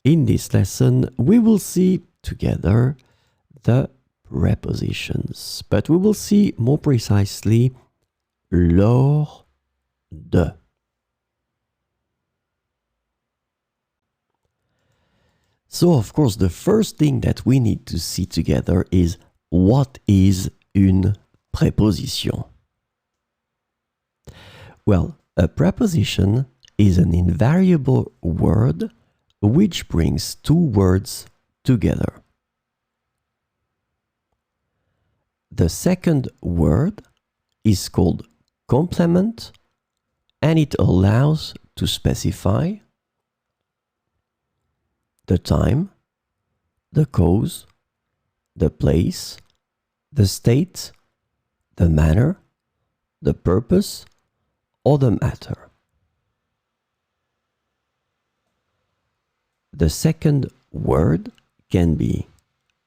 In this lesson, we will see together the prepositions, but we will see more precisely lors de. So, of course, the first thing that we need to see together is what is une préposition? Well, a preposition is an invariable word which brings two words together. The second word is called complement, and it allows to specify the time, the cause, the place, the state, the manner, the purpose, or the matter. The second word can be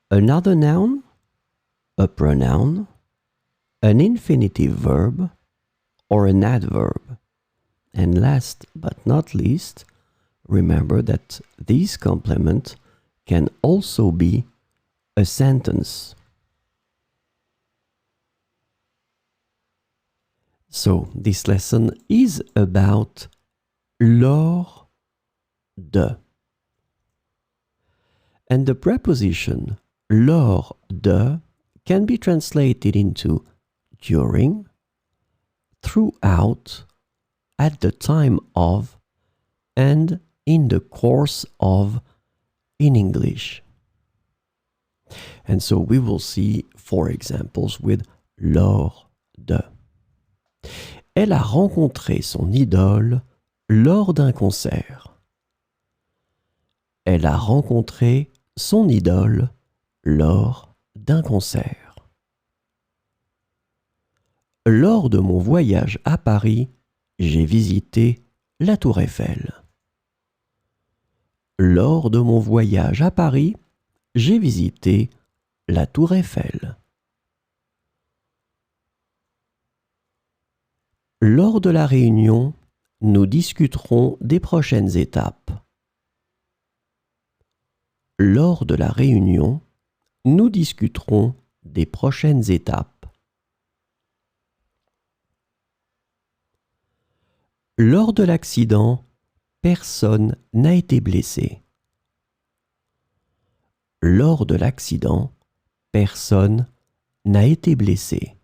another noun, a pronoun, an infinitive verb, or an adverb. And last but not least, remember that this complement can also be a sentence. So, this lesson is about lors de. And the preposition lors de can be translated into during, throughout, at the time of, and in the course of in English. And so we will see 4 examples with lors de. Elle a rencontré son idole lors d'un concert. Elle a rencontré son idole lors d'un concert. Lors de mon voyage à Paris, j'ai visité la Tour Eiffel. Lors de mon voyage à Paris, j'ai visité la Tour Eiffel. Lors de la réunion, nous discuterons des prochaines étapes. Lors de la réunion, nous discuterons des prochaines étapes. Lors de l'accident, personne n'a été blessé. Lors de l'accident, personne n'a été blessé.